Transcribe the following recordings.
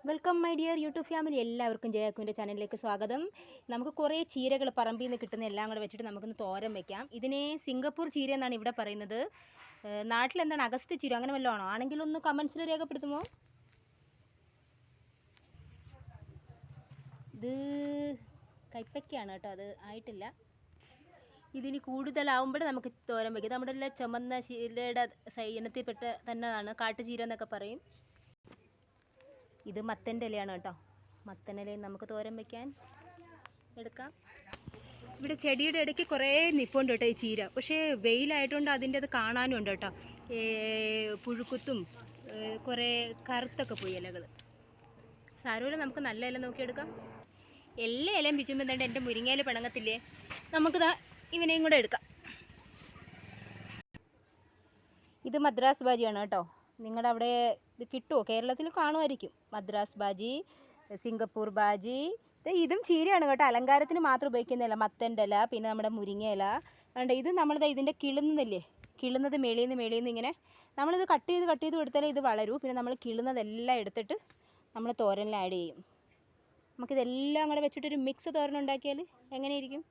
Welcome my dear YouTube family, എല്ലാവർക്കും ജയാക്കുവിൻ്റെ ചാനലിലേക്ക് സ്വാഗതം. നമുക്ക് കുറേ ചീരകൾ പറമ്പിൽ നിന്ന് കിട്ടുന്ന എല്ലാം കൂടെ വെച്ചിട്ട് നമുക്കൊന്ന് തോരൻ വെക്കാം. ഇതിനെ സിംഗപ്പൂർ ചീര എന്നാണ് ഇവിടെ പറയുന്നത്. നാട്ടിലെന്താണ് അഗസ്ത്യ ചീര അങ്ങനെ വല്ലതും ആണോ? ആണെങ്കിൽ ഒന്ന് കമൻസിൽ രേഖപ്പെടുത്തുമോ? ഇത് കൈപ്പയ്ക്കാണ് കേട്ടോ, അത് ആയിട്ടില്ല. ഇതിന് കൂടുതലാവുമ്പോൾ നമുക്ക് തോരൻ വയ്ക്കാം. നമ്മുടെ എല്ലാം ചുമന്ന ചീരയുടെ ഇനത്തിൽപ്പെട്ട തന്നെയാണ്, കാട്ടുചീര എന്നൊക്കെ പറയും. ഇത് മത്തൻ്റെ ഇലയാണ് കേട്ടോ. മത്തനിലയും നമുക്ക് തോരൻ വയ്ക്കാൻ എടുക്കാം. ഇവിടെ ചെടിയുടെ ഇടയ്ക്ക് കുറേ നിപ്പുണ്ട് കേട്ടോ ഈ ചീര. പക്ഷേ വെയിലായതുകൊണ്ട് അതിൻ്റെ അത് കാണാനും ഉണ്ട് കേട്ടോ. പുഴുക്കുത്തും കുറേ കറുത്തൊക്കെ പോയി ഇലകൾ. സാരമില്ല, നമുക്ക് നല്ല ഇല നോക്കിയെടുക്കാം. എല്ലാ ഇലയും പിച്ചുമ്പോൾ എന്താണ്ട് എൻ്റെ മുരിങ്ങയില പിണങ്ങത്തില്ലേ. നമുക്കിതാ ഇവനെയും കൂടെ എടുക്കാം. ഇത് മദ്രാസ് ബാജിയാണ് കേട്ടോ. നിങ്ങളുടെ അവിടെ ഇത് കിട്ടുമോ? കേരളത്തിൽ കാണുമായിരിക്കും. മദ്രാസ് ബാജി, സിംഗപ്പൂർ ബാജി. ഇതും ചീരയാണ് കേട്ടോ. അലങ്കാരത്തിന് മാത്രം ഉപയോഗിക്കുന്നില്ല. മത്തൻ്റെ ഇല, പിന്നെ നമ്മുടെ മുരിങ്ങ ഇല. അതുകൊണ്ട് ഇത് നമ്മളിത് ഇതിൻ്റെ കിളുന്നതില്ലേ, കിളുന്നത് മേളിൽ നിന്ന് ഇങ്ങനെ നമ്മളിത് കട്ട് ചെയ്ത് കൊടുത്താലേ ഇത് വളരൂ. പിന്നെ നമ്മൾ കിളുന്നതെല്ലാം എടുത്തിട്ട് നമ്മൾ തോരനിൽ ആഡ് ചെയ്യും. നമുക്കിതെല്ലാം കൂടെ വെച്ചിട്ടൊരു മിക്സ് തോരൻ ഉണ്ടാക്കിയാൽ എങ്ങനെയിരിക്കും?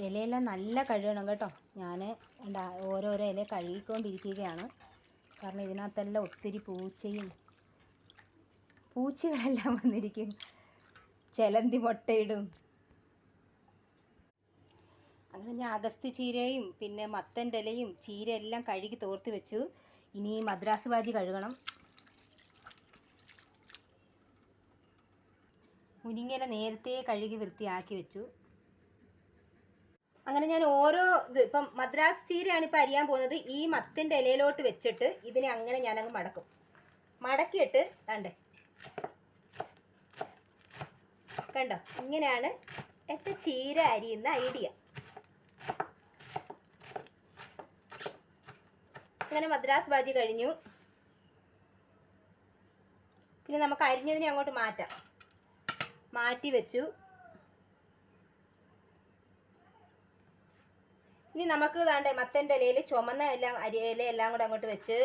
ഇലയെല്ലാം നല്ല കഴുകണം കേട്ടോ. ഞാൻ ഓരോരോ ഇല കഴുകിക്കൊണ്ടിരിക്കുകയാണ്. കാരണം ഇതിനകത്തെല്ലാം ഒത്തിരി പൂച്ചകളെല്ലാം വന്നിരിക്കും. ചിലന്തി മുട്ടയിടും. അങ്ങനെ ഞാൻ അഗസ്ത്യ ചീരയും പിന്നെ മത്തൻ്റെ ഇലയും ചീരയെല്ലാം കഴുകി തോർത്ത് വെച്ചു. ഇനി മദ്രാസ് ബാജി കഴുകണം. മുരിങ്ങയില നേരത്തെ കഴുകി വൃത്തിയാക്കി വെച്ചു. അങ്ങനെ ഞാൻ ഇപ്പം മദ്രാസ് ചീരയാണ് ഇപ്പം അരിയാൻ പോകുന്നത്. ഈ മത്തൻ്റെ ഇലയിലോട്ട് വെച്ചിട്ട് ഇതിനെ അങ്ങനെ ഞാനങ്ങ് മടക്കും. മടക്കിയിട്ട് കണ്ടോ, ഇങ്ങനെയാണ് എൻ്റെ ചീര അരിയുന്ന ഐഡിയ. അങ്ങനെ മദ്രാസ് ബാജി കഴിഞ്ഞു. പിന്നെ നമുക്ക് അരിഞ്ഞതിനെ അങ്ങോട്ട് മാറ്റി വെച്ചു. ഇനി നമുക്ക് മത്തൻ്റെ ഇലയിൽ ചുമന്ന ഇലയെല്ലാം കൂടെ അങ്ങോട്ട് വെച്ച്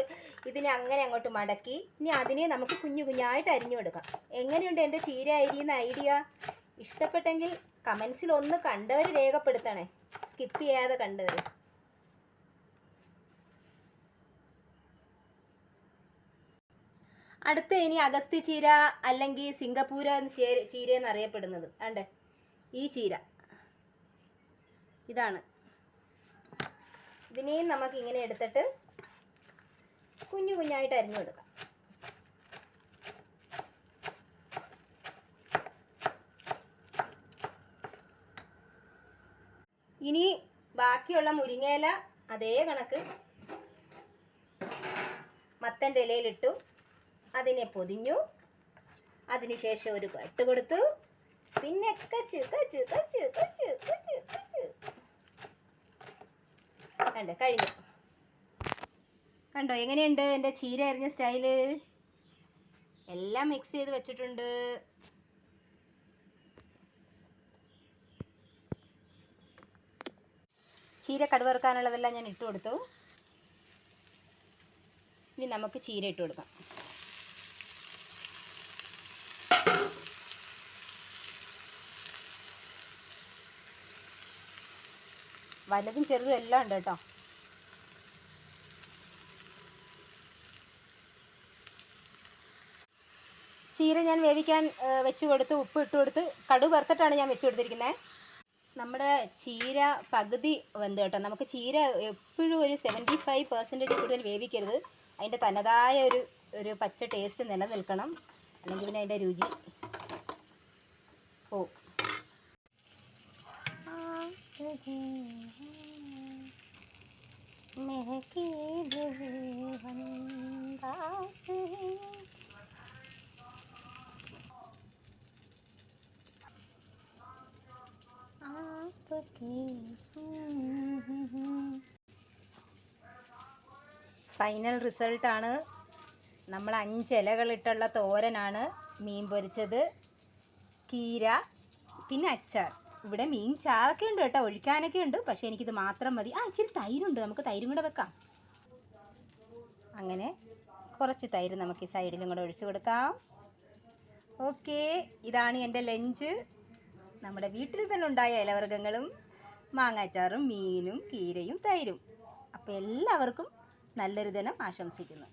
ഇതിനെ അങ്ങനെ അങ്ങോട്ട് മടക്കി ഇനി അതിനെ നമുക്ക് കുഞ്ഞായിട്ട് അരിഞ്ഞു കൊടുക്കാം. എങ്ങനെയുണ്ട് എൻ്റെ ചീര അരിയുന്ന ഐഡിയ? ഇഷ്ടപ്പെട്ടെങ്കിൽ കമൻസിൽ ഒന്ന് കണ്ടവർ രേഖപ്പെടുത്തണേ, സ്കിപ്പ് ചെയ്യാതെ കണ്ടവർ. അടുത്ത ഇനി അഗസ്ത്യ ചീര അല്ലെങ്കിൽ സിംഗപ്പൂർ ചീര എന്നറിയപ്പെടുന്നത് ഈ ചീര ഇതാണ്. ഇതിനെയും നമുക്ക് ഇങ്ങനെ എടുത്തിട്ട് കുഞ്ഞായിട്ട് അരിഞ്ഞു കൊടുക്കാം. ഇനി ബാക്കിയുള്ള മുരിങ്ങയില അതേ കണക്ക് മത്തൻ്റെ ഇലയിലിട്ടു. അതിനെ പൊതിഞ്ഞു. അതിനുശേഷം ഒരു കട്ട് കൊടുത്തു. പിന്നെ കഴിഞ്ഞു. കണ്ടോ എങ്ങനെയുണ്ട് എൻ്റെ ചീര അരിഞ്ഞ സ്റ്റൈല്? എല്ലാം മിക്സ് ചെയ്ത് വെച്ചിട്ടുണ്ട്. ചീര കടുവറുക്കാനുള്ളതെല്ലാം ഞാൻ ഇട്ട് കൊടുത്തു. ഇനി നമുക്ക് ചീര ഇട്ട് കൊടുക്കാം. വലുതും ചെറുതും എല്ലാം ഉണ്ട് കേട്ടോ. ചീര ഞാൻ വേവിക്കാൻ വെച്ച് കൊടുത്ത് ഉപ്പ് ഇട്ട് കൊടുത്ത് കടുക് വറുത്തിട്ടാണ് ഞാൻ വെച്ച് കൊടുത്തിരിക്കുന്നത്. നമ്മുടെ ചീര പകുതി വെന്ത് കേട്ടോ. നമുക്ക് ചീര എപ്പോഴും ഒരു 75% കൂടുതൽ വേവിക്കരുത്. അതിൻ്റെ തനതായ ഒരു പച്ച ടേസ്റ്റ് നിലനിൽക്കണം, അല്ലെങ്കിൽ പിന്നെ അതിൻ്റെ രുചി ഓ. ഫൈനൽ റിസൾട്ടാണ്. നമ്മൾ 5 ഇലകളിട്ടുള്ള തോരനാണ്. മീൻ പൊരിച്ചത്, കീര, പിന്നെ അച്ചാർ. ഇവിടെ മീൻ ചാറൊക്കെ ഉണ്ട് കേട്ടോ, ഒഴിക്കാനൊക്കെ ഉണ്ട്. പക്ഷേ എനിക്കിത് മാത്രം മതി. ഇച്ചിരി തൈരുണ്ട്, നമുക്ക് തൈരും കൂടെ വെക്കാം. അങ്ങനെ കുറച്ച് തൈര് നമുക്ക് ഈ സൈഡിലും കൂടെ ഒഴിച്ചു കൊടുക്കാം. ഓക്കെ, ഇതാണ് എൻ്റെ ലഞ്ച്. നമ്മുടെ വീട്ടിൽ തന്നെ ഉണ്ടായ ഇലവർഗ്ഗങ്ങളും മാങ്ങാച്ചാറും മീനും കീരയും തൈരും. അപ്പോൾ എല്ലാവർക്കും നല്ലൊരു ദിനം ആശംസിക്കുന്നു.